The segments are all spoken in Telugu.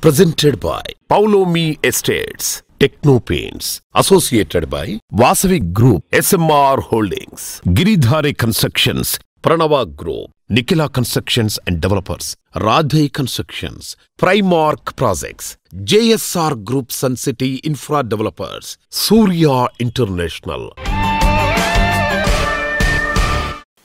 Presented by Paulomi Estates, Techno Paints, associated by Vasavi Group, SMR Holdings, Giridhari Constructions, Pranava Group, Nikhila Constructions and Developers, Radhe Constructions, Primark Projects, JSR Group Sun City Infra Developers, Surya International.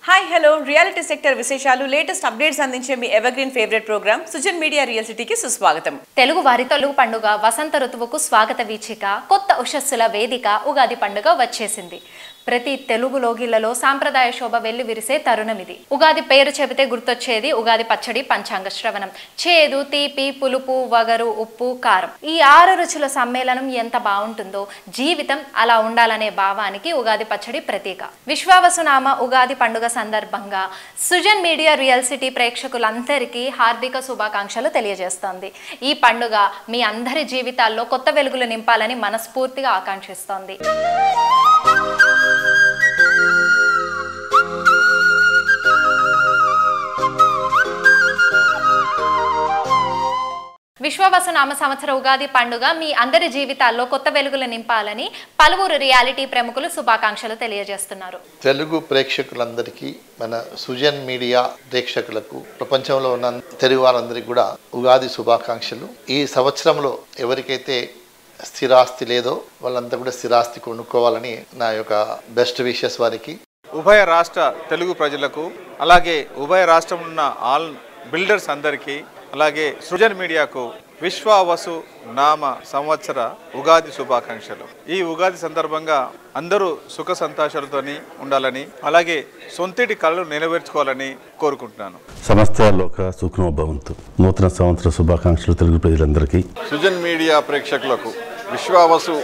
Hi hello reality sector విశేషాలు లేటెస్ట్ అప్డేట్స్ అందించే మీ evergreen favourite programme Sujan media real సిటీకి సుస్వాగతం. తెలుగు వారి తొలుగు పండుగ వసంత ఋతువుకు స్వాగత వీచిక కొత్త ఉషస్సుల వేదిక ఉగాది పండుగ వచ్చేసింది. ప్రతి తెలుగు లోగిళ్లలో సాంప్రదాయ శోభ వెళ్లి విరిసే తరుణమిది. ఉగాది పేరు చెబితే గుర్తొచ్చేది ఉగాది పచ్చడి, పంచాంగ శ్రవణం, చేదు, తీపి, పులుపు, వగరు, ఉప్పు, కారం. ఈ 6 రుచుల సమ్మేళనం ఎంత బాగుంటుందో జీవితం అలా ఉండాలనే భావానికి ఉగాది పచ్చడి ప్రతీక. విశ్వావసునామ ఉగాది పండుగ సందర్భంగా సుజన్ మీడియా రియల్ సిటీ ప్రేక్షకులందరికీ హార్దిక శుభాకాంక్షలు తెలియజేస్తోంది. ఈ పండుగ మీ అందరి జీవితాల్లో కొత్త వెలుగులు నింపాలని మనస్ఫూర్తిగా ఆకాంక్షిస్తోంది. విశ్వవసునామ సంవత్సర ఉగాది పండుగ మీ అందరి జీవితాల్లో కొత్త వెలుగులు నింపాలని పలువురు రియాలిటీ ప్రముఖులు శుభాకాంక్షలు తెలియజేస్తున్నారు. తెలుగు ప్రేక్షకులందరికీ, మన సుజన్ మీడియా ప్రేక్షకులకు, ప్రపంచంలో ఉన్న తెలుగు వారందరికీ కూడా ఉగాది శుభాకాంక్షలు. ఈ సంవత్సరంలో ఎవరికైతే స్థిరాస్తి లేదో వాళ్ళంతా కూడా స్థిరాస్తి కొనుక్కోవాలని నా యొక్క బెస్ట్ విషెస్ వారికి. ఉభయ రాష్ట్ర తెలుగు ప్రజలకు, అలాగే ఉభయ రాష్ట్రం ఉన్న ఆల్ బిల్డర్స్ అందరికీ, అలాగే సృజన్ మీడియాకు విశ్వావసు నామ సంవత్సర ఉగాది శుభాకాంక్షలు. ఈ ఉగాది సందర్భంగా అందరూ సుఖ సంతోషాలతోని ఉండాలని, అలాగే సొంతిటి కళలు నెరవేర్చుకోవాలని కోరుకుంటున్నాను. సమస్త లోక సుఖనో భవంతు. నూతన సంవత్సర శుభాకాంక్షలు తెలుగు ప్రజలందరికీ. సుజన్ మీడియా ప్రేక్షకులకు విశ్వావసు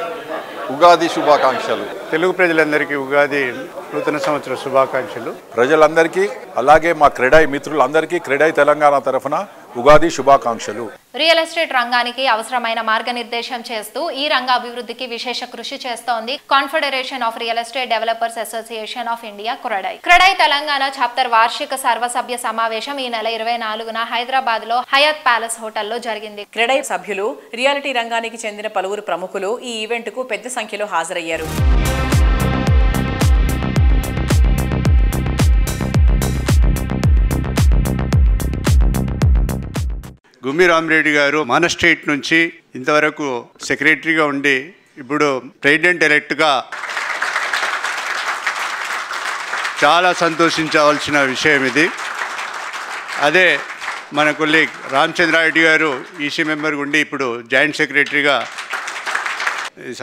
ఉగాది శుభాకాంక్షలు. తెలుగు ప్రజలందరికీ ఉగాది నూతన సంవత్సర శుభాకాంక్షలు. ప్రజలందరికీ, అలాగే మా క్రెడాయి మిత్రులందరికీ క్రెడాయి తెలంగాణ తరఫున ఉగాది శుభాకాంక్షలు. రియల్ ఎస్టేట్ రంగానికి అవసరమైన మార్గనిర్దేశం చేస్తూ ఈ రంగ అభివృద్ధికి విశేష కృషి చేస్తోంది confederation of real estate developers association of India, CREDAI. CREDAI Telangana chapter వార్షిక సర్వసభ్య సమావేశం ఈ నెల 24న హైదరాబాద్ లో హయాత్ ప్యాలెస్ హోటల్లో జరిగింది. క్రెడాయి సభ్యులు, రియాలిటీ రంగానికి చెందిన పలువురు ప్రముఖులు ఈ ఈవెంట్ కు పెద్ద సంఖ్యలో హాజరయ్యారు. గుమ్మి రామిరెడ్డి గారు మన స్టేట్ నుంచి ఇంతవరకు సెక్రటరీగా ఉండి ఇప్పుడు ప్రెసిడెంట్ ఎలెక్ట్గా చాలా సంతోషించవలసిన విషయం ఇది. అదే మన కొలీగ్ రామచంద్రారెడ్డి గారు ఈసీ మెంబర్ ఉండి ఇప్పుడు జాయింట్ సెక్రటరీగా,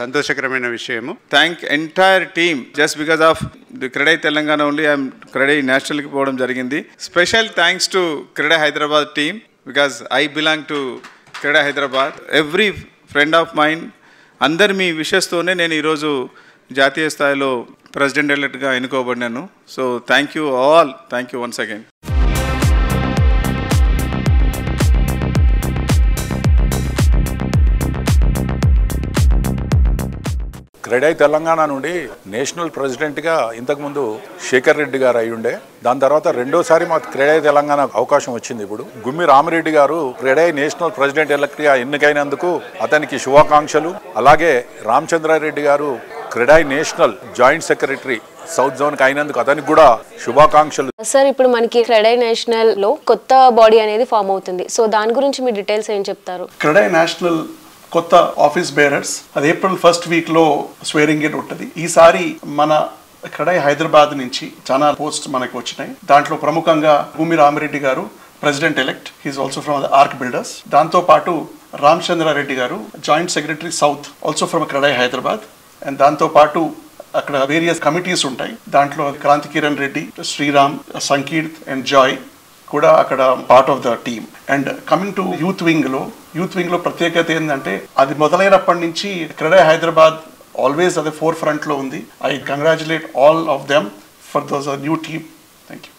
సంతోషకరమైన విషయము. Thank entire team. Just because of the CREDAI Telangana only I'm CREDAI నేషనల్కి పోవడం జరిగింది. Special thanks to CREDAI Hyderabad team because I belong to Creda Hyderabad. Every friend of mine, అందరు మీ విషెస్తోనే నేను ఈరోజు జాతీయ స్థాయిలో ప్రెసిడెంట్ ఎలెక్ట్గా ఎన్నుకోబడినాను. So thank you all, thank you once again. CREDAI Telangana నుండి నేషనల్ ప్రెసిడెంట్గా ఇంతకుముందు శేఖర్ రెడ్డి గారు అయ్యుండే. దాని తర్వాత రెండోసారి మా క్రెడాయి తెలంగాణ అవకాశం వచ్చింది. ఇప్పుడు గుమ్మి రామిరెడ్డి గారు క్రెడాయి నేషనల్ ప్రెసిడెంట్ ఎలక్ట్గా ఎన్నికైనందుకు అతనికి శుభాకాంక్షలు. అలాగే రామచంద్రారెడ్డి గారు CREDAI national joint secretary south zone కి అయినందుకు అతనికి కూడా శుభాకాంక్షలు. సార్, ఇప్పుడు మనకి క్రెడాయి నేషనల్ లో కొత్త బాడీ అనేది ఫామ్ అవుతుంది. సో దాని గురించి మీ డీటెయిల్స్ ఏం చెప్తారు? క్రెడాయి నేషనల్ కొత్త ఆఫీస్ బేరర్స్ అది April 1st వీక్లో స్వేరింగ్ ఇన్ ఉంటుంది. ఈసారి మన క్రెడాయి హైదరాబాద్ నుంచి చాలా పోస్ట్ మనకు వచ్చినాయి. దాంట్లో ప్రముఖంగా Gummi Ramireddy garu president elect, he is also from the ark builders. దాంతో పాటు Ramachandrareddy garu joint secretary south, also from CREDAI Hyderabad. And దాంతో పాటు అక్కడ వేరియస్ కమిటీస్ ఉంటాయి. దాంట్లో క్రాంతి కిరణ్ రెడ్డి, శ్రీరామ్, సంకీర్త్ అండ్ జాయ్ కూడా అక్కడ part of the team. And coming to youth wing లో ప్రత్యేకత ఏంటంటే అది మొదలైనప్పటి నుంచి క్రెడాయి హైదరాబాద్ ఆల్వేస్ అదే ఫోర్ ఫ్రంట్ లో ఉంది. I congratulate all of them for those new team. Thank you.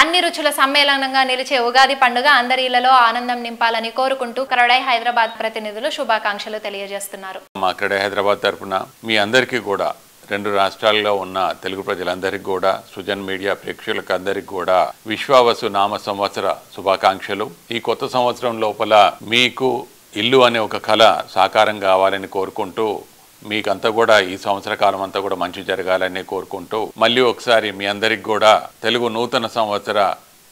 అన్ని రుచుల సమ్మేళనంగా నిలిచే ఉగాది పండుగ అందరి ఇళ్లలో ఆనందం నింపాలని కోరుకుంటూ క్రెడాయి హైదరాబాద్ ప్రతినిధులు శుభాకాంక్షలు తెలియజేస్తున్నారు. మా క్రెడాయి హైదరాబాద్ తరపున మీ అందరికీ కూడా రెండు రాష్ట్రాల్లో ఉన్న తెలుగు ప్రజలందరికీ కూడా, సుజన్ మీడియా ప్రేక్షకులకు అందరికీ కూడా విశ్వావసు నామ సంవత్సర శుభాకాంక్షలు. ఈ కొత్త సంవత్సరం లోపల మీకు ఇల్లు అనే ఒక కళ సాకారం కావాలని కోరుకుంటూ, మీకంతా కూడా ఈ సంవత్సర కాలం అంతా కూడా మంచి జరగాలని కోరుకుంటూ, మళ్ళీ ఒకసారి మీ అందరికి కూడా తెలుగు నూతన సంవత్సర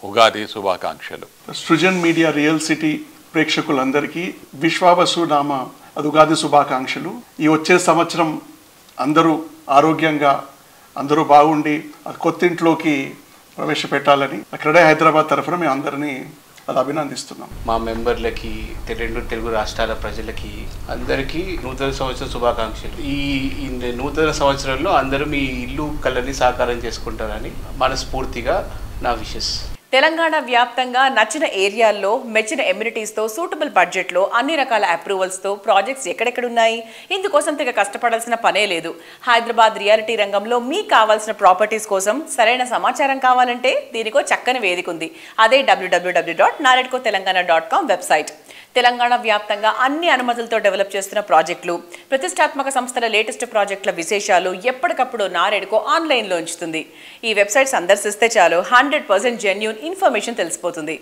ఉగాది శుభాకాంక్షలు. సృజన్ మీడియా రియల్ సిటీ ప్రేక్షకులందరికీ విశ్వావసు నామ ఉగాది శుభాకాంక్షలు. ఈ వచ్చే సంవత్సరం అందరూ ఆరోగ్యంగా, అందరూ బాగుండి కొత్తింట్లోకి ప్రవేశపెట్టాలని క్రెడై హైదరాబాద్ తరఫున మేము అందరినీ అది అభినందిస్తున్నాం. మా మెంబర్లకి, రెండు తెలుగు రాష్ట్రాల ప్రజలకి అందరికీ నూతన సంవత్సర శుభాకాంక్షలు. ఈ నూతన సంవత్సరంలో అందరూ మీ ఇల్లు కళని సాకారం చేసుకుంటారని మనస్ఫూర్తిగా నా విషెస్. తెలంగాణ వ్యాప్తంగా నచ్చిన ఏరియాల్లో మెచ్చిన ఎమ్యూనిటీస్తో సూటబుల్ బడ్జెట్లో అన్ని రకాల అప్రూవల్స్తో ప్రాజెక్ట్స్ ఎక్కడెక్కడున్నాయి. ఇందుకోసం తెగ కష్టపడాల్సిన పనే లేదు. హైదరాబాద్ రియాలిటీ రంగంలో మీకు కావాల్సిన ప్రాపర్టీస్ కోసం సరైన సమాచారం కావాలంటే దీనికో చక్కని వేదిక ఉంది. అదే www.naredcotelangana.com వెబ్సైట్. తెలంగాణ వ్యాప్తంగా అన్ని అనుమతులతో డెవలప్ చేస్తున్న ప్రాజెక్టులు, ప్రతిష్టాత్మక సంస్థల లేటెస్ట్ ప్రాజెక్టుల విశేషాలు ఎప్పటికప్పుడు నారెడ్కో ఆన్లైన్లో ఉంచుతుంది. ఈ వెబ్సైట్ సందర్శిస్తే చాలు 100% జెన్యూన్ ఇన్ఫర్మేషన్ తెలిసిపోతుంది.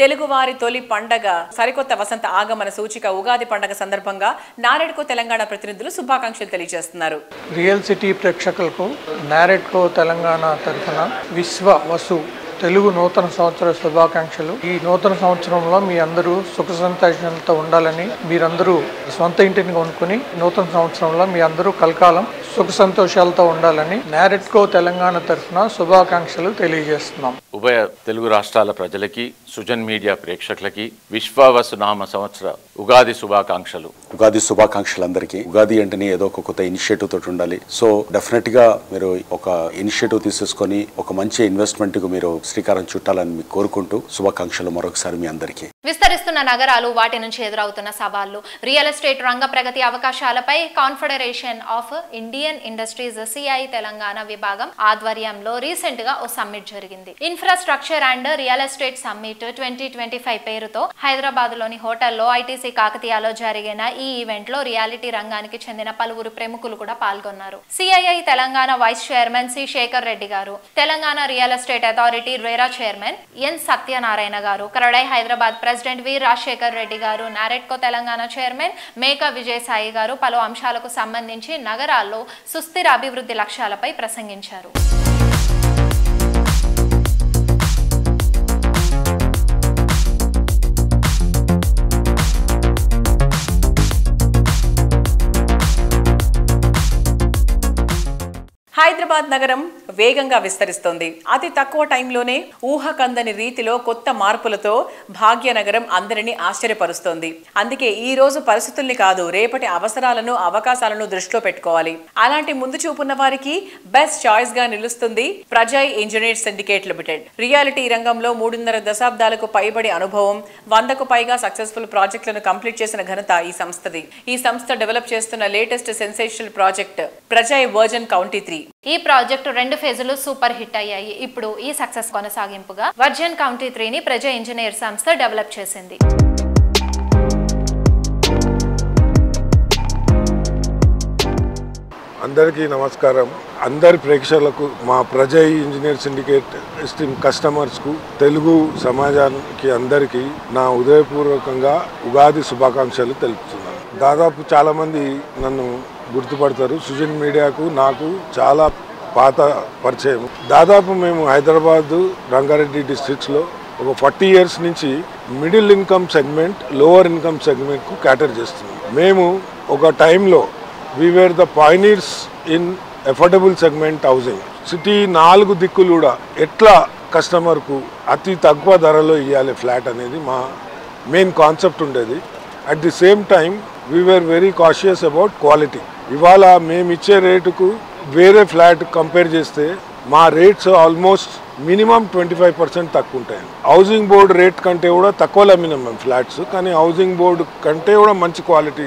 తెలుగువారి తొలి పండగ, సరికొత్త వసంత ఆగమన సూచిక ఉగాది పండగ సందర్భంగా నారెడ్కో తెలంగాణ ప్రతినిధులు శుభాకాంక్షలు తెలియజేస్తున్నారు. రియల్ సిటీ ప్రేక్షకులకు నారెడ్కో తెలంగాణ తరఫున విశ్వవసు తెలుగు నూతన సంవత్సర శుభాకాంక్షలు. ఈ నూతన సంవత్సరంలో మీ అందరూ సుఖ సంతోషాలతో ఉండాలని, మీరందరూ సొంత ఇంటిని కొనుక్కుని నూతన సంవత్సరంలో మీ అందరూ కలకాలం సుఖ సంతోషాలతో ఉండాలని నారెడ్కో తెలంగాణ తరఫున శుభాకాంక్షలు తెలియజేస్తున్నాం. ఉభయ తెలుగు రాష్ట్రాల ప్రజలకి, సుజన్ మీడియా ప్రేక్షకులకి విశ్వావసు నామ సంవత్సర ఉగాది శుభాకాంక్షలు. ఉగాది శుభాకాంక్షలు అందరికీ. ఉగాది అంటేనే ఏదో ఒక కొత్త ఇనిషియేటివ్ తోటి ఉండాలి. సో డెఫినెట్ గా మీరు ఒక ఇనిషియేటివ్ తీసేసుకొని ఒక మంచి ఇన్వెస్ట్మెంట్ కు మీరు శ్రీకారం చుట్టాలని మీకు కోరుకుంటూ శుభాకాంక్షలు మరొకసారి మీ అందరికీ. విస్తరిస్తున్న నగరాలు, వాటి నుంచి ఎదురవుతున్న సవాళ్లు, రియల్ ఎస్టేట్ రంగ ప్రగతి అవకాశాలపై Confederation of Indian Industries CI Telangana విభాగం ఆధ్వర్యంలో రీసెంట్ గా ఓ సమ్మిట్ జరిగింది. Infrastructure and real estate summit 2025 పేరుతో హైదరాబాద్ లోని హోటల్లో ఐటీసీ కాకతీయలో జరిగిన ఈ ఈవెంట్ లో రియాలిటీ రంగానికి చెందిన పలువురు ప్రముఖులు కూడా పాల్గొన్నారు. CII Telangana vice chairman C Shekar Reddy garu, Telangana real estate authority RERA chairman N Satyanarayana garu, CREDAI Hyderabad president V Rajasekhar Reddy garu, NAREDCO Telangana chairman Meka Vijayasai garu పలు అంశాలకు సంబంధించి నగరాల్లో సుస్థిర అభివృద్ధి లక్ష్యాలపై ప్రసంగించారు. హైదరాబాద్ నగరం వేగంగా విస్తరిస్తోంది. అతి తక్కువ టైంలోనే ఊహకందని రీతిలో కొత్త మార్పులతో భాగ్యనగరం అందరినీ ఆశ్చర్యపరుస్తోంది. అందుకే ఈ రోజు పరిస్థితుల్ని కాదు, రేపటి అవసరాలను, అవకాశాలను దృష్టిలో పెట్టుకోవాలి. అలాంటి ముందు చూపున్న వారికి బెస్ట్ చాయిస్ గా నిలుస్తుంది Prajay engineers syndicate limited. Reality రంగంలో 3.5 దశాబ్దాలకు పైబడి అనుభవం, 100కు పైగా సక్సెస్ఫుల్ ప్రాజెక్టులను కంప్లీట్ చేసిన ఘనత ఈ సంస్థది. ఈ సంస్థ డెవలప్ చేస్తున్న latest sensational project Prajay Virgin County 3. ఈ ప్రాజెక్టు 2 ఫేజులు సూపర్ హిట్ అయ్యాయి. ఇప్పుడు ఈ సక్సెస్ కొనసాగింపుగా వర్జన్ కౌంటీ 3ని ప్రజా ఇంజనీర్ సంస్థ డెవలప్ చేసింది. అందరికీ నమస్కారం. అందరి ప్రేక్షకులకు, మా ప్రజా ఇంజనీర్ సిండికేట్ ఎస్టీమ్ కస్టమర్స్కు, తెలుగు సమాజానికి అందరికీ నా ఉదయపూర్వకంగా ఉగాది శుభాకాంక్షలు తెలుపుతున్నాను. దాదాపు చాలామంది నన్ను గుర్తుపడతారు. సుజన్ మీడియాకు నాకు చాలా పాత పరిచయం. దాదాపు మేము హైదరాబాద్, రంగారెడ్డి డిస్ట్రిక్ట్స్లో ఒక 40 years నుంచి middle income segment, lower income సెగ్మెంట్కు క్యాటర్ చేస్తున్నాం. మేము ఒక టైంలో we're the pioneers in affordable segment housing. City 4 దిక్కులు కూడా ఎట్లా కస్టమర్కు అతి తక్కువ ధరలో ఇవ్వాలి ఫ్లాట్ అనేది మా మెయిన్ కాన్సెప్ట్ ఉండేది. At the same time we are very cautious about quality. ఇవాళ మేము ఇచ్చే రేటుకు వేరే ఫ్లాట్ కంపేర్ చేస్తే మా రేట్స్ ఆల్మోస్ట్ మినిమం 25% తక్కువ ఉంటాయి. హౌసింగ్ బోర్డు రేట్ కంటే కూడా తక్కువలో అమ్మినాం మేము ఫ్లాట్స్, కానీ హౌసింగ్ బోర్డు కంటే కూడా మంచి క్వాలిటీ.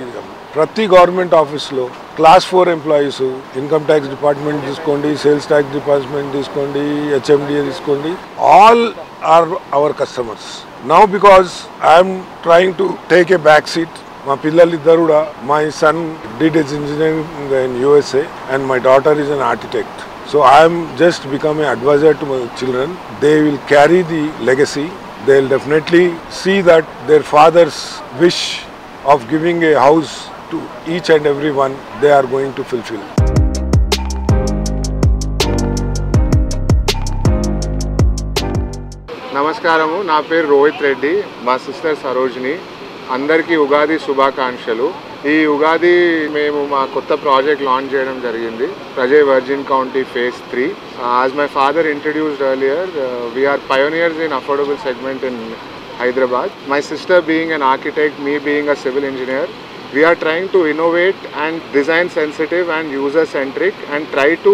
ప్రతి గవర్నమెంట్ ఆఫీస్లో class 4 employees, income tax department తీసుకోండి, సేల్స్ ట్యాక్స్ డిపార్ట్మెంట్ తీసుకోండి, హెచ్ఎండిఏ తీసుకోండి, all are our customers. Now because I'm trying to take a back seat, మా పిల్లలిద్దరు కూడా, my son did his engineering in USA and my daughter is an architect. So I am just become an advisor to my children. They will carry the legacy. They will definitely see that their father's wish of giving a house to each and every one, they are going to fulfill. నమస్కారము, నా పేరు రోహిత్ రెడ్డి, మా సిస్టర్ సరోజిని. అందరికీ ఉగాది శుభాకాంక్షలు. ఈ ఉగాది మేము మా కొత్త ప్రాజెక్ట్ లాంచ్ చేయడం జరిగింది, Prajay Virgin County phase 3. As my father introduced earlier, we're pioneers in affordable segment in Hyderabad. My sister being an architect, me being a civil engineer, we are trying to innovate and design sensitive and user centric and try to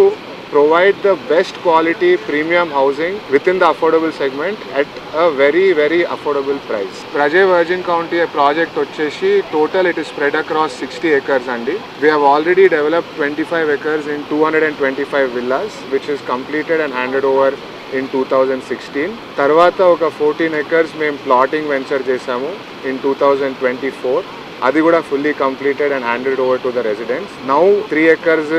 provide the best quality premium housing within the affordable segment at a very affordable price. Prajay Virgin County project వచ్చేసి total it is spread across 60 acres andi. We have already developed 25 acres in 225 villas which is completed and handed over in 2016. తర్వాత ఒక 14 acres మేము ప్లాటింగ్ వెంచర్ చేసాము in 2024. అది కూడా fully completed and handed over to the residents. Now 3 acres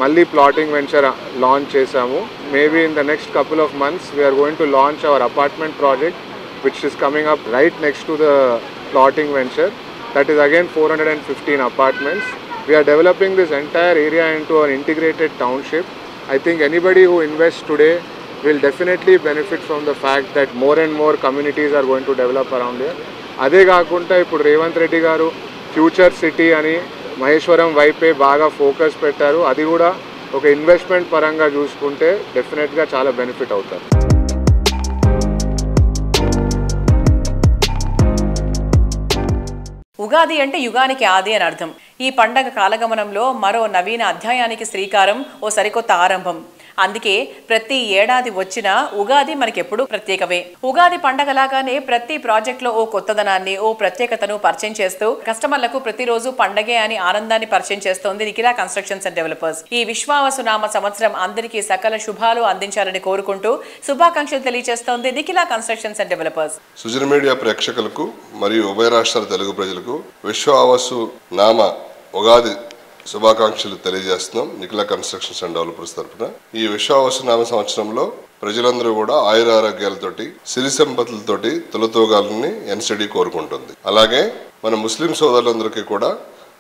మళ్ళీ ప్లాటింగ్ వెంచర్ లాంచ్ చేసాము. Maybe in the next couple of months we are going to launch our apartment project which is coming up right next to the plotting venture. That is again 415 apartments. We are developing this entire area into an integrated township. I think anybody who invests today will definitely benefit from the fact that more and more communities are going to develop around here. అదే కాకుండా ఇప్పుడు రేవంత్ రెడ్డి గారు ఫ్యూచర్ సిటీ అని మహేశ్వరం వైపే బాగా ఫోకస్ పెట్టారు. అది కూడా ఒక ఇన్వెస్ట్మెంట్ పరంగా చూసుకుంటే డెఫినెట్గా చాలా బెనిఫిట్ అవుతారు. ఉగాది అంటే యుగానికి ఆది అని అర్థం. ఈ పండగ కాలగమనంలో మరో నవీన అధ్యాయానికి శ్రీకారం, ఓ సరికొత్త ఆరంభం. అందుకే ప్రతి ఏడాది వచ్చిన ఉగాది మనకెప్పుడు ప్రత్యేకమే. ఉగాది పండగలాగానే ప్రతి ప్రాజెక్ట్ లో ఓ కొత్తదనాన్ని, ఓ ప్రత్యేకతను పరిచయం చేస్తూ కస్టమర్లకు ప్రతిరోజు పండగే అని ఆనందాన్ని పరిచయం చేస్తోంది నిఖిలా కన్స్ట్రక్షన్స్ అండ్ డెవలపర్స్. ఈ విశ్వావసునామ సంవత్సరం అందరికీ సకల శుభాలు అందించాలని కోరుకుంటూ శుభాకాంక్షలు తెలియజేస్తోంది Nikhila constructions and developers. Sujan media ప్రేక్షకులకు మరియు ఉభయ రాష్ట్రాల తెలుగు ప్రజలకు విశ్వావసు నామ ఉగాది శుభాకాంక్షలు తెలియజేస్తున్నాం నిఖిలా కన్స్ట్రక్షన్స్ అండ్ డెవలపర్స్ తరఫున. ఈ విశ్వావసునామ సంవత్సరంలో ప్రజలందరూ కూడా ఆయురారోగ్యాలతోటి, సిరి సంపదలతోటి తొలతూగాలని ఎన్సిడి కోరుకుంటుంది. అలాగే మన ముస్లిం సోదరులందరికీ కూడా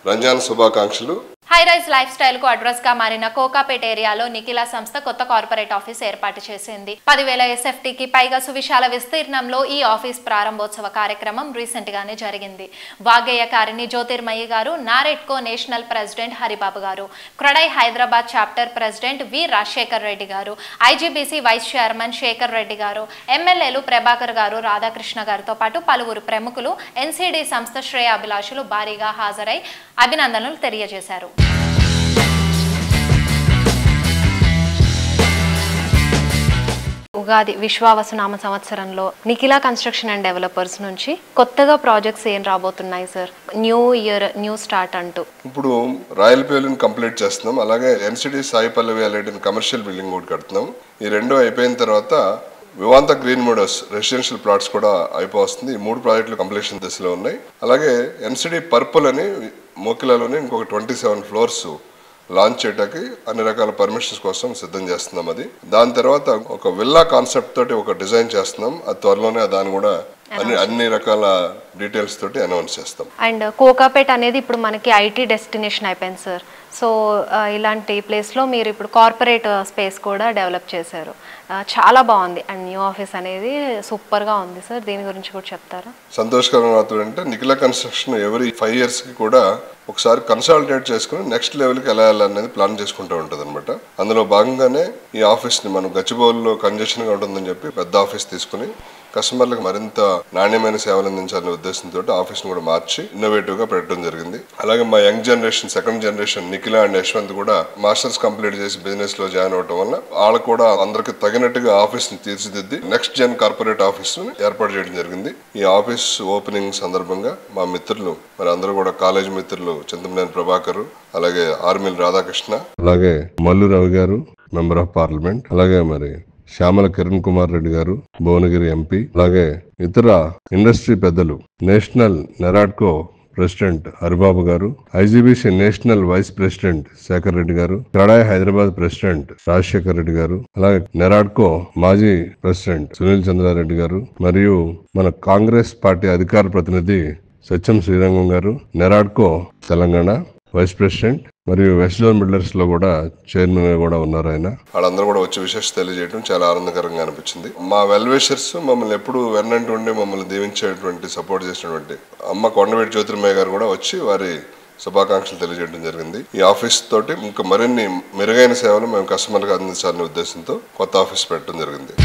రంజాన్ శుభాకాంక్షలు. హై రైజ్ లైఫ్ స్టైల్ కు అడ్రస్ గా మారిన కోకాపేట ఏరియాలో నిఖిలా సంస్థ కొత్త కార్పొరేట్ ఆఫీస్ ఏర్పాటు చేసింది. 10,000 SFTకి పైగా సువిశాల విస్తీర్ణంలో ఈ ఆఫీస్ ప్రారంభోత్సవ కార్యక్రమం రీసెంట్ గానే జరిగింది. వాగ్గేయకారిణి జ్యోతిర్మయి గారు, NAREDCO national president Haribabu garu, CREDAI Hyderabad chapter president V Rajasekhar Reddy garu, IGBC vice chairman Sekhar Reddy garu, ఎమ్మెల్యేలు ప్రభాకర్ గారు, రాధాకృష్ణ గారితో పాటు పలువురు ప్రముఖులు, NCD సంస్థ శ్రేయాభిలాషులు భారీగా హాజరై అభినందనలు తెలియజేశారు. ఉగాది విశ్వావసునామ సంవత్సరంలో నిఖిలా కన్స్ట్రక్షన్ అండ్ డెవలపర్స్ నుంచి కొత్తగా ప్రాజెక్ట్స్ ఏం రాబోతున్నాయి sir? New year new start అంటూ ఇప్పుడు రాయల్ పేలిని కంప్లీట్ చేస్తున్నాం. అలాగే NCD Sai Pallavi allied commercial building కూడా కడుతున్నాం. ఈ రెండు అయిపోయిన తర్వాత Vivanta green models residential plots కూడా అయిపోతుంది. ఈ 3 ప్రాజెక్టులు కంప్లీషన్ దశలో ఉన్నాయి. అలాగే NCD పర్పుల్ అని మోకిలాలోని ఇంకొక 27 ఫ్లోర్స్ లాంచ్ చేయడానికి అన్ని రకాల పర్మిషన్స్ కోసం సిద్ధం చేస్తున్నాం. అది దాని తర్వాత ఒక విల్లా కాన్సెప్ట్ తోటి ఒక డిజైన్ చేస్తున్నాం. అది త్వరలోనే దాన్ని కూడా అన్ని రకాల డీటెయిల్స్ తోటి అనౌన్స్ చేస్తాం. అండ్ కోకాపేట అనేది ఇప్పుడు మనకి IT డెస్టినేషన్ అయిపోయింది సార్. సో ఇలాంటి ప్లేస్లో మీరు ఇప్పుడు కార్పొరేట్ స్పేస్ కూడా డెవలప్ చేశారు, చాలా బాగుంది. అండ్ న్యూ ఆఫీస్ అనేది సూపర్గా ఉంది సార్, దీని గురించి కూడా చెప్తారా? సంతోషకరమైన వార్త అంటే నిఖిలా కన్స్ట్రక్షన్ ఎవరీ 5 yearsకి కూడా ఒకసారి కన్సాలిడేట్ చేసుకుని నెక్స్ట్ లెవెల్కి ఎలా వెళ్ళాలనేది ప్లాన్ చేసుకుంటూ ఉంటుంది అనమాట. అందులో భాగంగానే ఈ ఆఫీస్ని మనం గచ్చిబౌలిలో కంజెషన్గా ఉంటుందని చెప్పి పెద్ద ఆఫీస్ తీసుకుని కస్టమర్లకు మరింత నాణ్యమైన సేవలు అందించాలనే ఉద్దేశంతో ఆఫీస్ని కూడా మార్చి ఇన్నోవేటివ్గా పెట్టడం జరిగింది. అలాగే మా young generation, second generation Nikhila and Yashwant కూడా మాస్టర్స్ కంప్లీట్ చేసి బిజినెస్లో జాయిన్ అవడం వల్ల వాళ్ళకు కూడా అందరికి తగినట్టుగా ఆఫీస్ని తీర్చిదిద్ది నెక్స్ట్ జెన్ కార్పొరేట్ ఆఫీస్ని ఏర్పాటు చేయడం జరిగింది. ఈ ఆఫీస్ ఓపెనింగ్ సందర్భంగా మా మిత్రులు మరి అందరూ కూడా కాలేజ్ మిత్రులు చింతమనేని ప్రభాకర్, అలాగే ఆర్మిల్ రాధాకృష్ణ, అలాగే మల్లు రవి గారు మెంబర్ ఆఫ్ పార్లమెంట్, అలాగే మరి శ్యామల కిరణ్ కుమార్ రెడ్డి గారు భువనగిరి MP, అలాగే ఇతర ఇండస్ట్రీ పెద్దలు, national నెరాడ్కో president Haribabu garu, IGBC national vice president Sekhar Reddy garu, CREDAI Hyderabad president Rajasekhar Reddy garu, అలాగే నెరాడ్కో మాజీ ప్రెసిడెంట్ సునీల్ చంద్రారెడ్డి గారు, మరియు మన కాంగ్రెస్ పార్టీ అధికార ప్రతినిధి సత్యం శ్రీరంగం గారు, నెరాడ్కో తెలంగాణ వైస్ ప్రెసిడెంట్ మరియు వెస్ట్ జోన్ బిల్డర్స్ లో కూడా చైర్మన్ గా కూడా ఉన్నారు ఆయన. వాళ్ళందరూ కూడా వచ్చి విశేష తెలియజేయడం చాలా ఆనందకరంగా అనిపించింది. మా వెల్ విషర్స్ మమ్మల్ని ఎప్పుడు వెన్నంటి ఉండి మమ్మల్ని దీవించేటువంటి సపోర్ట్ చేసినటువంటి అమ్మ కొండవీటి జ్యోతిర్మయ్య గారు కూడా వచ్చి వారి శుభాకాంక్షలు తెలియజేయడం జరిగింది. ఈ ఆఫీస్ తోటి ఇంకా మరిన్ని మెరుగైన సేవలు మేము కస్టమర్లకు అందించాలనే ఉద్దేశంతో కొత్త ఆఫీస్ పెట్టడం జరిగింది.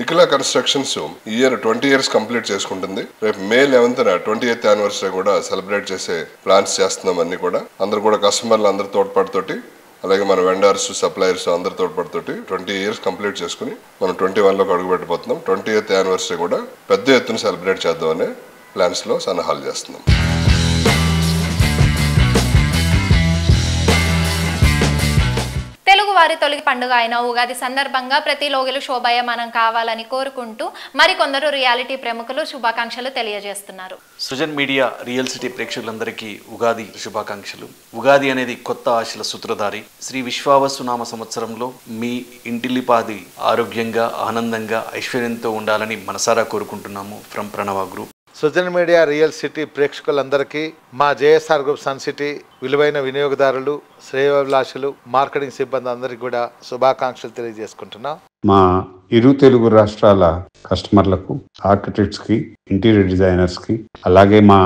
నిఖిలా కన్స్ట్రక్షన్స్ ఈ ఇయర్ 20 years కంప్లీట్ చేసుకుంటుంది. రేపు May 11th 20th యానివర్సరీ కూడా సెలబ్రేట్ చేసే ప్లాన్స్ చేస్తున్నాం. అన్ని కూడా అందరు కూడా కస్టమర్లు అందరి తోడ్పాటుతోటి, అలాగే మన వెండర్స్ సప్లయర్స్ అందరి తోడ్పాటుతోటి 20 years కంప్లీట్ చేసుకుని మనం 21లోకి అడుగుపెట్టబోతున్నాం. 20th యానివర్సరీ కూడా పెద్ద ఎత్తున సెలబ్రేట్ చేద్దామనే ప్లాన్స్ లో సన్నాహాలు చేస్తున్నాం. తెలుగువారి తొలి పండుగ అయిన ఉగాది సందర్భంగా ప్రతి లోగిలు శోభాయమానం కావాలని కోరుకుంటూ మరికొందరు రియాలిటీ ప్రముఖులు శుభాకాంక్షలు తెలియజేస్తున్నారు. సుజన్ మీడియా రియల్ సిటీ ప్రేక్షకులందరికీ ఉగాది శుభాకాంక్షలు. ఉగాది అనేది కొత్త ఆశల సూత్రధారి. శ్రీ విశ్వావసునామ సంవత్సరంలో మీ ఇంటిల్లిపాది ఆరోగ్యంగా, ఆనందంగా, ఐశ్వర్యంతో ఉండాలని మనసారా కోరుకుంటున్నాము. From Pranav group. Sujan media real city ప్రేక్షకులందరికీ మా జేఎస్ఆర్ గ్రూప్ సన్ సిటీ విలువైన వినియోగదారులు, శ్రేయోభిలాషులు, మార్కెటింగ్ సిబ్బంది అందరికీ కూడా శుభాకాంక్షలు తెలియజేసుకుంటున్నాం. మా ఇరు తెలుగు రాష్ట్రాల కస్టమర్లకు, ఆర్కిటెక్ట్స్కి, ఇంటీరియర్ డిజైనర్స్కి, అలాగే మా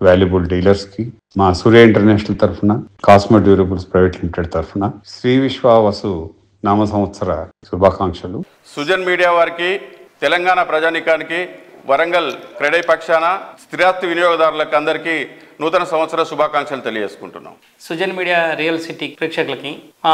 వాల్యుబుల్ డీలర్స్కి, మా సూర్య ఇంటర్నేషనల్ తరఫున, కాస్మో డ్యూరబుల్స్ ప్రైవేట్ లిమిటెడ్ తరఫున శ్రీ విశ్వావసు నామ సంవత్సర శుభాకాంక్షలు. సుజన్ మీడియా వారికి, తెలంగాణ ప్రజానీకానికి, వరంగల్ క్రెడై పక్షాన స్థిరాస్తి వినియోగదారులకు అందరికీ నూతన సంవత్సర శుభాకాంక్షలు తెలియజేసుకుంటున్నాం. సుజన్ మీడియా రియల్ సిటీ ప్రేక్షకులకి, మా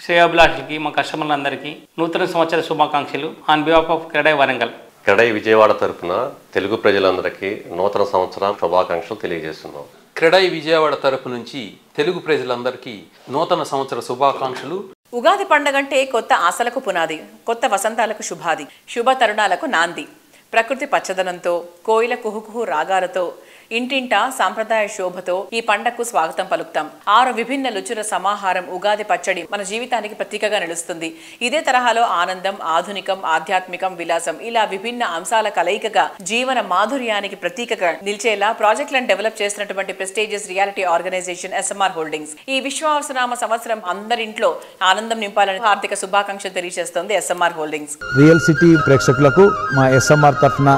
శ్రేయాభిలాషులకి, మా కస్టమర్లందరికీ నూతన సంవత్సర శుభాకాంక్షలు on behalf of CREDAI Warangal. CREDAI Vijayawada తరఫున తెలుగు ప్రజలందరికీ నూతన సంవత్సర శుభాకాంక్షలు తెలియజేస్తున్నాం. క్రెడై విజయవాడ తరఫు నుంచి తెలుగు ప్రజలందరికీ నూతన సంవత్సర శుభాకాంక్షలు. ఉగాది పండగంటే కొత్త ఆశలకు పునాది, కొత్త వసంతాలకు శుభాది, శుభ తరుణాలకు నాంది. ప్రకృతి పచ్చదనంతో, కోయిల కుహుకుహు రాగాలతో, ఇంటింటా సాంప్రదాయ శోభతో ఈ పండగకు స్వాగతం పలుకుతాం. 6 విభిన్న రుచుల సమాహారం ఉగాది పచ్చడి మన జీవితానికి ప్రతీకగా నిలుస్తుంది. ఇదే తరహాలో ఆనందం, ఆధునికం, ఆధ్యాత్మికం, విలాసం ఇలా విభిన్న అంశాల కలయికగా జీవన మాధుర్యానికి ప్రతీకగా నిలిచేలా ప్రాజెక్టులను డెవలప్ చేసినటువంటి prestigious reality organisation SMR holdings ఈ విశ్వావసునామ సంవత్సరం అందరింట్లో ఆనందం నింపాలని ఆర్థిక శుభాకాంక్షలు తెలియజేస్తోంది ఎస్ఎంఆర్ హోల్డింగ్స్. రియల్ సిటీ ప్రేక్షకులకు మా ఎస్ఎంఆర్ తరఫున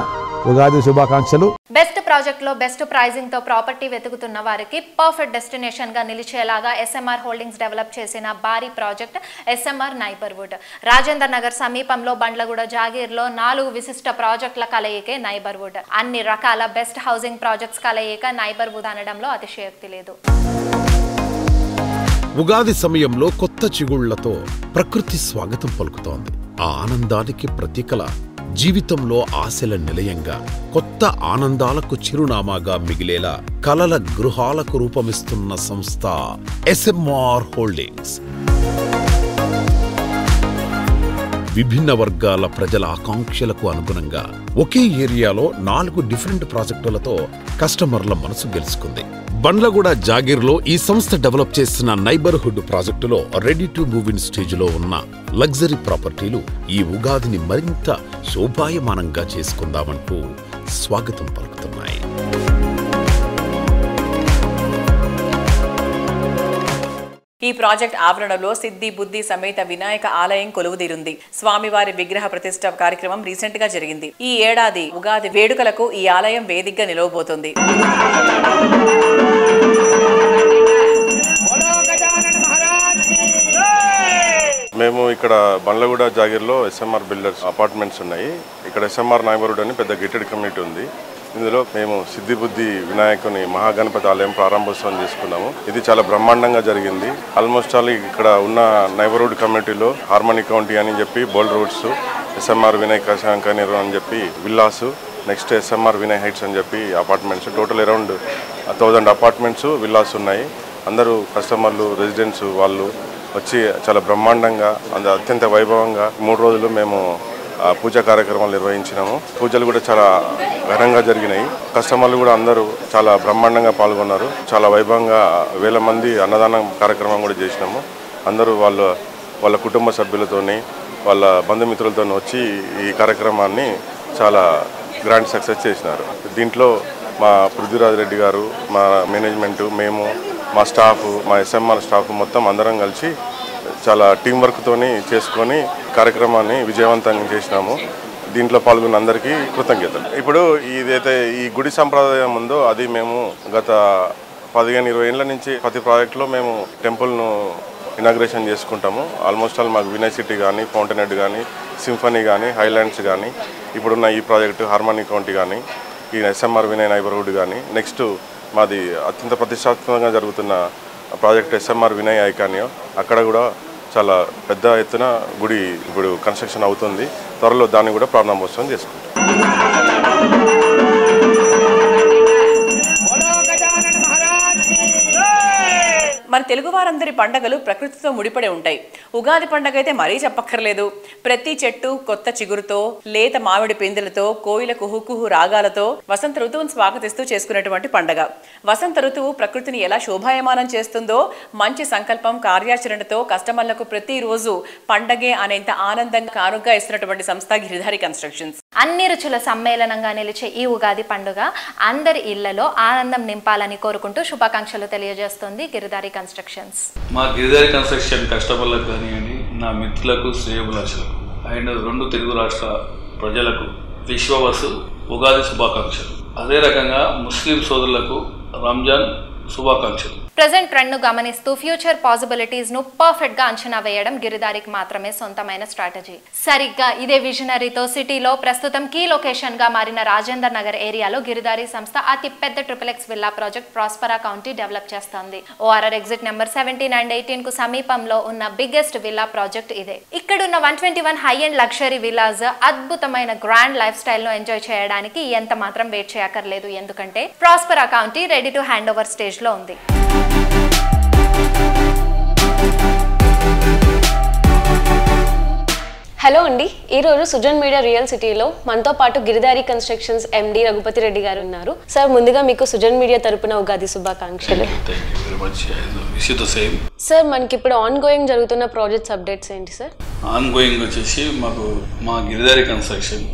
ఉగాది శుభాకాంక్షలు. బెస్ట్ ప్రాజెక్ట్ లో బెస్ట్ ప్రైజింగ్ తో ప్రాపర్టీ వెతుకుతున్న వారికి పర్ఫెక్ట్ డెస్టినేషన్ గా నిలిచేలాగా ఎస్ఎంఆర్ హోల్డింగ్స్ డెవలప్ చేసిన భారీ ప్రాజెక్ట్ ఎస్ఎంఆర్ నైబర్వుడ్. రాజేందర్ నగర్ సమీపంలో బండ్లగూడ జాగీర్లో 4 విశిష్ట ప్రాజెక్టుల కలయికే నైబర్వుడ్. అన్ని రకాల బెస్ట్ హౌసింగ్ ప్రాజెక్ట్స్ కలయిక నైబర్వుడ్ అనడంలో అతిశయోక్తి లేదు. ఉగాది సమయంలో కొత్త చిగుళ్లతో ప్రకృతి స్వాగతం పలుకుతోంది. ఆ ఆనందానికి ప్రతీకల జీవితంలో ఆశల నిలయంగా, కొత్త ఆనందాలకు చిరునామాగా మిగిలేలా కలల గృహాలకు రూపమిస్తున్న సంస్థ ఎస్ఎంఆర్ హోల్డింగ్స్. విభిన్న వర్గాల ప్రజల ఆకాంక్షలకు అనుగుణంగా ఒకే ఏరియాలో 4 డిఫరెంట్ ప్రాజెక్టులతో కస్టమర్ల మనసు గెలుచుకుంది. బండ్లగూడ జాగీర్లో ఈ సంస్థ డెవలప్ చేసిన నైబర్హుడ్ ప్రాజెక్టులో రెడీ టు మూవ్ ఇన్ స్టేజ్లో ఉన్న లగ్జరీ ప్రాపర్టీలు ఈ ఉగాదిని మరింత శోభాయమానంగా చేసుకుందామంటూ స్వాగతం పలుకుతున్నాయి. ఈ ప్రాజెక్ట్ ఆవరణలో సిద్ధి బుద్ధి సమేత వినాయక ఆలయం కొలువుదీరుంది. స్వామివారి విగ్రహ ప్రతిష్ఠ కార్యక్రమం రీసెంట్ గా జరిగింది. ఈ ఏడాది ఉగాది వేడుకలకు ఈ ఆలయం వేదికగా నిలవబోతోంది. మేము ఇక్కడ బండ్లగూడ జాగీర్లో ఎస్ఎంఆర్ బిల్డర్స్ అపార్ట్మెంట్స్ ఉన్నాయి. ఇక్కడ ఎస్ఎంఆర్ నైబర్హుడ్ అని పెద్ద గేటెడ్ కమ్యూనిటీ ఉంది. ఇందులో మేము సిద్ధిబుద్ధి వినాయకుని మహాగణపతి ఆలయం ప్రారంభోత్సవం చేసుకున్నాము. ఇది చాలా బ్రహ్మాండంగా జరిగింది. ఆల్మోస్ట్ ఆల్ ఇక్కడ ఉన్న నైబర్హుడ్ కమ్యూనిటీలో హార్మోనీ కౌంటీ అని చెప్పి బోల్డ్ రోడ్స్, ఎస్ఎంఆర్ వినాయక శాంకనీరు అని చెప్పి villas, next SMR Vinay heights అని చెప్పి apartments, total around 1000 apartments villas ఉన్నాయి. అందరూ కస్టమర్లు, రెసిడెంట్స్ వాళ్ళు వచ్చి చాలా బ్రహ్మాండంగా, అత్యంత వైభవంగా 3 రోజులు మేము పూజా కార్యక్రమాలు నిర్వహించినాము. పూజలు కూడా చాలా ఘనంగా జరిగినాయి. కస్టమర్లు కూడా అందరూ చాలా బ్రహ్మాండంగా పాల్గొన్నారు. చాలా వైభవంగా వేల మంది అన్నదానం కార్యక్రమం కూడా చేసినాము. అందరూ వాళ్ళ కుటుంబ సభ్యులతోని వాళ్ళ బంధుమిత్రులతో వచ్చి ఈ కార్యక్రమాన్ని చాలా గ్రాండ్ సక్సెస్ చేసినారు. దీంట్లో మా పృథ్వీరాజ్ రెడ్డి గారు, మా మేనేజ్మెంటు, మేము, మా స్టాఫ్, మా ఎస్ఎంఆర్ స్టాఫ్ మొత్తం అందరం కలిసి చాలా టీం వర్క్తోని చేసుకొని కార్యక్రమాన్ని విజయవంతంగా చేసినాము. దీంట్లో పాల్గొన్న అందరికీ కృతజ్ఞతలు. ఇప్పుడు ఇదైతే ఈ గుడి సంప్రదాయం ఉందో అది మేము గత 15-20 ఏళ్ళ నుంచి ప్రతి ప్రాజెక్టులో మేము టెంపుల్ను ఇనాగ్రేషన్ చేసుకుంటాము. ఆల్మోస్ట్ ఆల్ మాకు వినయ్ సిటీ కానీ, ఫౌంటైన్ హెడ్ కానీ, సింఫనీ కానీ, హైలాండ్స్ కానీ, ఇప్పుడున్న ఈ ప్రాజెక్టు హార్మోనీ కౌంటీ కానీ, ఈ ఎస్ఎంఆర్ వినయ్ నైబర్హుడ్ కానీ, నెక్స్ట్ మాది అత్యంత ప్రతిష్టాత్మకంగా జరుగుతున్న ప్రాజెక్ట్ ఎస్ఎంఆర్ వినయ్ ఐకానియో, అక్కడ కూడా చాలా పెద్ద ఎత్తున గుడి ఇప్పుడు కన్స్ట్రక్షన్ అవుతుంది. త్వరలో దాన్ని కూడా ప్రారంభోత్సవం చేసుకుంటాం. మన తెలుగు వారందరి పండగలు ప్రకృతితో ముడిపడి ఉంటాయి. ఉగాది పండగ అయితే మరీ చెప్పక్కర్లేదు. ప్రతి చెట్టు కొత్త చిగురుతో, లేత మామిడి పిందెలతో, కోయిల కుహుకుహు రాగాలతో వసంత ఋతువును స్వాగతిస్తూ చేసుకునేటువంటి పండగ. వసంత ఋతువు ప్రకృతిని ఎలా శోభాయమానం చేస్తుందో మంచి సంకల్పం, కార్యాచరణతో కస్టమర్లకు ప్రతిరోజు పండగే అనేంత ఆనందంగా కానుగ్గా ఇస్తున్నటువంటి సంస్థ గిరిధారి కన్స్ట్రక్షన్స్. అన్ని రుచుల సమ్మేళనంగా నిలిచే ఈ ఉగాది పండుగ అందరి ఇళ్లలో ఆనందం నింపాలని కోరుకుంటూ శుభాకాంక్షలు తెలియజేస్తుంది గిరిధారి కన్స్ట్రక్షన్స్. మా గిరిధారి కన్స్ట్రక్షన్ కస్టమర్లకు కానివ్వండి, నా మిత్రులకు, శ్రేయోభిలాషులకు అండ్ 2 తెలుగు రాష్ట్ర ప్రజలకు విశ్వవసు ఉగాది శుభాకాంక్షలు. అదే రకంగా ముస్లిం సోదరులకు రంజాన్ శుభాకాంక్షలు. ప్రెజెంట్ ట్రెండ్ ను గమనిస్తూ ఫ్యూచర్ పాసిబిలిటీస్ ను పర్ఫెక్ట్ గా అంచనా వేయడం గిరిధారికి మాత్రమే సొంతమైన స్ట్రాటజీ. సరిగ్గా ఇదే విజనరీతో సిటీలో ప్రస్తుతం కీ లొకేషన్ గా మారిన రాజేందర్ నగర్ ఏరియాలో గిరిధారి సంస్థ అతి పెద్ద triple-X villa project ప్రాస్పరా county develop చేస్తోంది. ఓఆర్ఆర్ ఎగ్జిట్ నెంబర్ 17 అండ్ 18 కు సమీపంలో ఉన్న బిగ్గెస్ట్ విల్లా ప్రాజెక్ట్ ఇదే. ఇక్కడున్న 121 హై అండ్ లగ్జరీ విల్లాస్ అద్భుతమైన గ్రాండ్ లైఫ్ స్టైల్ ను ఎంజాయ్ చేయడానికి ఎంత మాత్రం వెయిట్ చేయక్కర్లేదు. ఎందుకంటే ప్రాస్పరా county ready to hand over stage లో ఉంది. హలో అండి, ఈరోజు సుజన్ మీడియా రియల్ సిటీలో మనతో పాటు గిరిధారి కన్స్ట్రక్షన్స్ ఎండి రఘుపతి రెడ్డి గారు ఉన్నారు. సార్, ముందుగా మీకు సుజన్ మీడియా తరపున ఉగాది శుభాకాంక్షలు. సార్, మనకి ఇప్పుడు ఆన్ గోయింగ్ జరుగుతున్న ప్రాజెక్ట్స్ అప్డేట్స్ ఏంటి సార్? ఆన్ గోయింగ్ వచ్చేసి మాకు మా గిరిధారి కన్స్ట్రక్షన్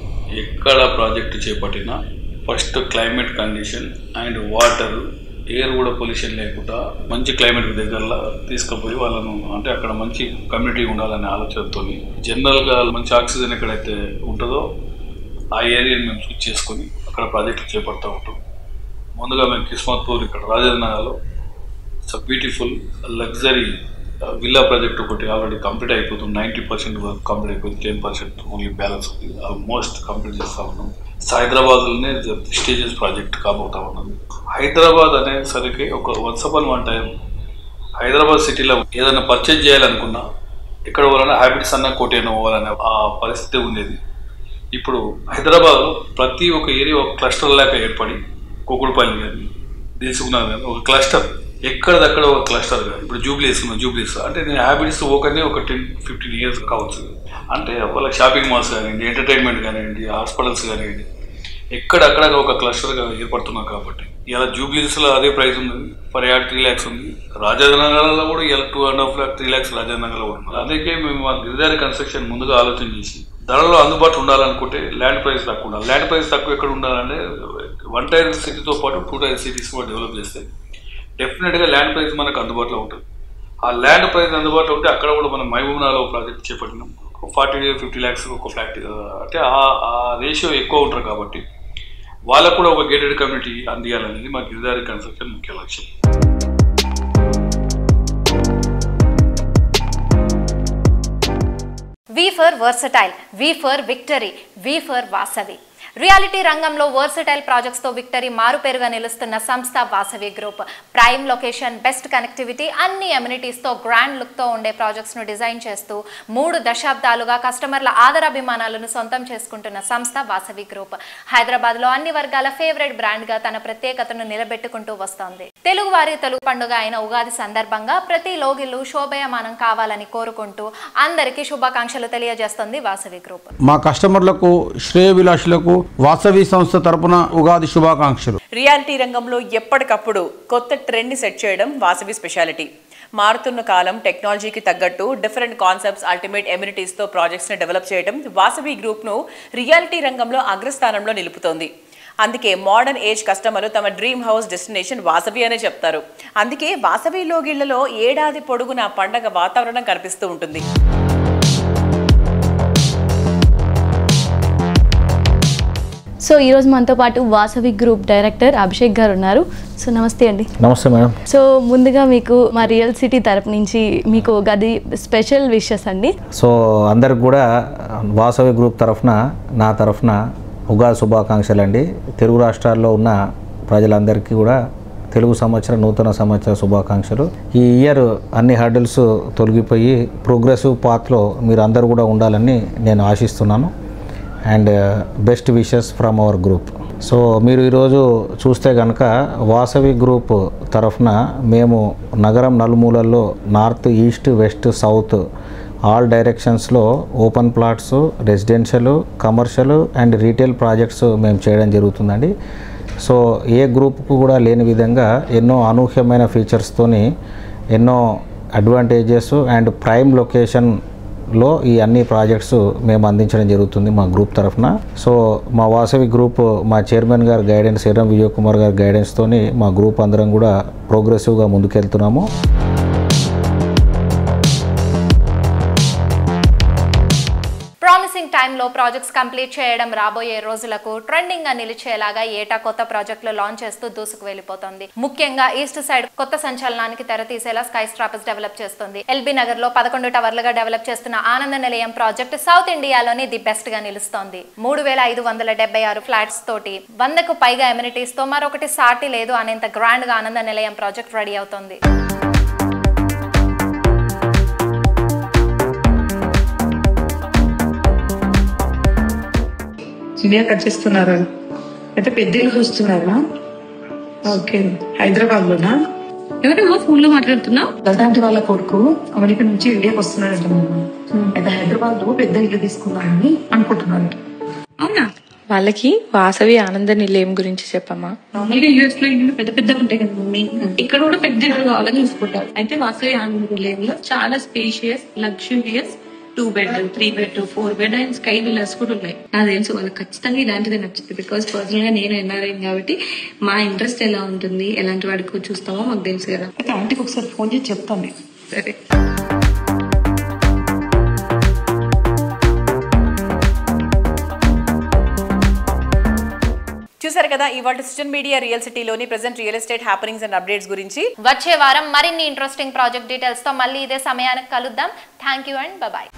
ఎక్కడ ప్రాజెక్టు చేపట్టినా first climate condition and water, air కూడా పొల్యూషన్ లేకుండా మంచి క్లైమేట్ దగ్గరలో తీసుకుపోయి వాళ్ళను, అంటే అక్కడ మంచి కమ్యూనిటీ ఉండాలనే ఆలోచనతో జనరల్గా మంచి ఆక్సిజన్ ఎక్కడైతే ఉంటుందో ఆ ఏరియాని మేము స్విచ్ చేసుకొని అక్కడ ప్రాజెక్టులు చేపడుతూ ఉంటాం. ముందుగా మేము కిస్మత్పూర్ ఇక్కడ రాజేంద్ర నగర్లో it's beautiful luxury villa project ఒకటి ఆల్రెడీ కంప్లీట్ అయిపోతుంది. 90% వరకు కంప్లీట్ అయిపోతుంది. 10% ఓన్లీ బ్యాలెన్స్ ఉంది. ఆల్మోస్ట్ కంప్లీట్ చేస్తూ ఉన్నాం. హైదరాబాద్లోనే ప్రెస్టీజియస్ ప్రాజెక్ట్ కాబోతా ఉన్నది. హైదరాబాద్ అనేసరికి once upon one time Hyderabad సిటీలో ఏదైనా పర్చేజ్ చేయాలనుకున్నా ఎక్కడ పోవాలన్నా హ్యాబిట్స్ అన్న కోటేనో పోవాలనే ఆ పరిస్థితి ఉండేది. ఇప్పుడు హైదరాబాద్లో ప్రతి ఒక్క ఏరియా ఒక క్లస్టర్ లాగా ఏర్పడి, కుకుడుపల్లి కానీ, దిల్సుకున్నది కానీ ఒక క్లస్టర్, ఎక్కడదక్కడ ఒక క్లస్టర్ కానీ. ఇప్పుడు జూబ్లీస్ అంటే నేను హ్యాబిట్స్ ఒకనే ఒక 10-15 ఇయర్స్ కావచ్చు. అంటే వాళ్ళకి షాపింగ్ మాల్స్ కానివ్వండి, ఎంటర్టైన్మెంట్ కానివ్వండి, హాస్పిటల్స్ కానివ్వండి, ఎక్కడక్కడ ఒక క్లస్టర్గా ఏర్పడుతున్నాం. కాబట్టి ఇలా జూబ్లీస్లో అదే ప్రైస్ ఉంది, ఫర్ యాడ్ 3 lakhs ఉంది. రాజేంద్ర నగర్లో కూడా ఇలా 2.5 lakh 3 lakhs రాజేంద్ర నగర్లో ఉంది. అందుకే మేము మా గిరిధారి కన్స్ట్రక్షన్ ముందుగా ఆలోచన చేసి ధరలో అందుబాటులో ఉండాలనుకుంటే ల్యాండ్ ప్రైస్ తక్కువ ఉండాలి. ల్యాండ్ ప్రైస్ తక్కువ ఎక్కడ ఉండాలంటే 1 tier సిటీతో పాటు 2 tier సిటీస్ కూడా డెవలప్ చేస్తే డెఫినెట్గా ల్యాండ్ ప్రైస్ మనకు అందుబాటులో ఉంటుంది. ఆ ల్యాండ్ ప్రైస్ అందుబాటులో ఉంటే అక్కడ కూడా మనం మహబూబ్నగర్లో ప్రాజెక్ట్ చేపట్టినాం. 40-50 lakhs ఒక ఫ్లాట్, అంటే ఆ రేషియో ఎక్కువ ఉంటారు. కాబట్టి వాళ్ళకు కూడా ఒక గేటెడ్ కమ్యూనిటీ అందియాలనేది మా గిరిధారి కన్స్ట్రక్షన్ ముఖ్య లక్ష్యం. V for versatile, V for victory, V for Vasavi. Reality రంగంలో వర్సటైల్ ప్రాజెక్ట్స్ తో విక్టరీ మారుపేరుగా నిలుస్తున్న సంస్థ Vasavi group. Prime location, best connectivity, అన్ని ఎమ్యూనిటీస్ తో గ్రాండ్ లుక్ తో ఉండే ప్రాజెక్ట్స్ ను డిజైన్ చేస్తూ 3 దశాబ్దాలుగా కస్టమర్ల ఆదరాభిమానాలను సొంతం చేసుకుంటున్న సంస్థ వాసవి గ్రూప్ హైదరాబాద్ లో అన్ని వర్గాల ఫేవరెట్ బ్రాండ్ గా తన ప్రత్యేకతను నిలబెట్టుకుంటూ వస్తోంది. తెలుగు వారి తెలుగు పండుగ అయిన ఉగాది సందర్భంగా ప్రతి లోగిళ్ళు శోభయమానం కావాలని కోరుకుంటూ అందరికీ శుభాకాంక్షలు తెలియజేస్తుంది వాసవి గ్రూప్. మా కస్టమర్లకు, శ్రేయోభిలాషులకు వాసవి సంస్థ తరపున ఉగాది శుభాకాంక్షలు. రియాలిటీ రంగంలో ఎప్పటికప్పుడు కొత్త ట్రెండ్ సెట్ చేయడం వాసవి స్పెషాలిటీ. మారుతున్న కాలం, టెక్నాలజీకి తగ్గట్టు డిఫరెంట్ కాన్సెప్ట్స్, అల్టిమేట్ ఎమ్యూనిటీస్ తో ప్రాజెక్ట్స్ ని డెవలప్ చేయడం వాసవి గ్రూప్ ను రియాలిటీ రంగంలో అగ్రస్థానంలో నిలుపుతోంది. అందుకే మోడర్న్ ఏజ్ కస్టమర్లు తమ డ్రీమ్ హౌస్ డెస్టినేషన్ వాసవి అనే చెప్తారు. అందుకే వాసవి లోగిళ్లలో ఏడాది పొడుగునా పండగ వాతావరణం కనిపిస్తూ ఉంటుంది. సో ఈరోజు మనతో పాటు వాసవి గ్రూప్ డైరెక్టర్ అభిషేక్ గారు ఉన్నారు. సో నమస్తే అండి. నమస్తే మేడం. సో ముందుగా మీకు మా రియల్ సిటీ తరపు నుంచి మీకు గది స్పెషల్ విషెస్ అండి. సో అందరికి కూడా వాసవి గ్రూప్ తరఫున, నా తరఫున ఉగాది శుభాకాంక్షలు అండి. తెలుగు రాష్ట్రాల్లో ఉన్న ప్రజలందరికీ కూడా తెలుగు సంవత్సరం, నూతన సంవత్సర శుభాకాంక్షలు. ఈ ఇయర్ అన్ని హర్డిల్స్ తొలగిపోయి ప్రోగ్రెసివ్ పాత్లో మీరు అందరూ కూడా ఉండాలని నేను ఆశిస్తున్నాను. And best wishes from our group. So మీరు ఈరోజు చూస్తే కనుక వాసవి గ్రూప్ తరఫున మేము నగరం నలుమూలల్లో north, east, west, south all డైరెక్షన్స్లో open plots, residential, commercial and retail projects మేము చేయడం జరుగుతుందండి. సో ఏ గ్రూప్కు కూడా లేని విధంగా ఎన్నో అనూహ్యమైన ఫీచర్స్తోని, ఎన్నో అడ్వాంటేజెస్ అండ్ ప్రైమ్ లొకేషన్లో ఈ అన్ని ప్రాజెక్ట్స్ మేము అందించడం జరుగుతుంది మా గ్రూప్ తరఫున. సో మా వాసవి గ్రూప్, మా చైర్మన్ గారి గైడెన్స్, ఎర్రం విజయ్ కుమార్ గారి గైడెన్స్తోని మా గ్రూప్ అందరం కూడా ప్రోగ్రెసివ్గా ముందుకెళ్తున్నాము. ప్రామిసింగ్ టైంలో ప్రాజెక్ట్స్ కంప్లీట్ చేయడం రాబోయే రోజులకు ట్రెండింగ్ గా నిలిచేలాగా ఏటా కొత్త ప్రాజెక్టులు లాంచ్ చేస్తూ దూసుకు వెళ్ళిపోతుంది. ముఖ్యంగా ఈస్ట్ సైడ్ కొత్త సంచలనానికి తెరతీసేలా స్కై స్క్రాపర్స్ డెవలప్ చేస్తుంది. ఎల్బీ నగర్ లో 11 టవర్లుగా డెవలప్ చేస్తున్న ఆనంద నిలయం ప్రాజెక్ట్ సౌత్ ఇండియాలోని ది బెస్ట్ గా నిలుస్తోంది. 3576 ఫ్లాట్స్ తోటి 100కు పైగా ఎమ్యూనిటీస్ తో మరొకటి సాటి లేదు అనేంత గ్రాండ్ గా ఆనంద నిలయం ప్రాజెక్ట్ రెడీ అవుతోంది. ఇండియా కట్ చేస్తున్నారా? అయితే పెద్దలు వస్తున్నారా? ఓకే, హైదరాబాద్ లోనా? ఎవరేమో ఫోన్ లో మాట్లాడుతున్నావు? లతాంటి వాళ్ళ కొడుకు అమెరికా నుంచి ఇండియాకి వస్తున్నాడంట. అయితే హైదరాబాద్ లో పెద్ద ఇల్లు తీసుకున్నారని అనుకుంటున్నాను. అవునా? వాళ్ళకి వాసవి ఆనంద నిలయం గురించి చెప్పమ్మా. మామూలుగా యూఎస్ లో ఇల్లు పెద్ద పెద్ద ఉంటాయి కదా మమ్మీ, ఇక్కడ కూడా పెద్ద ఇల్లు కావాలని చూసుకుంటారు. అయితే వాసవి ఆనంద నిలయంలో చాలా spacious, luxurious 2 bed, 3 bed, 4 bed and sky villas కూడా ఉన్నాయి. నాకు తెలుసు వాళ్ళకి ఖచ్చితంగా ఇలాంటిది నచ్చుతుంది. బికాస్ పర్సనల్ గా నేను ఎన్ఆర్ఐ కాబట్టి మా ఇంట్రెస్ట్ ఎలా ఉంటుంది, ఎలాంటి వాడికి చూస్తామో మాకు తెలుసు కదా. అయితే ఆంటీకి ఒకసారి ఫోన్ చేసి చెప్తాను నేను. సరే. చూసారు కదా ఇవాళ సుజన్ మీడియా రియల్ సిటీలోని present real estate happenings and updates గురించి. వచ్చే వారం మరిన్ని ఇంట్రెస్టింగ్ ప్రాజెక్ట్ డీటెయిల్స్ తో మళ్ళీ ఇదే సమయానికి కలుద్దాం. Thank you and bye.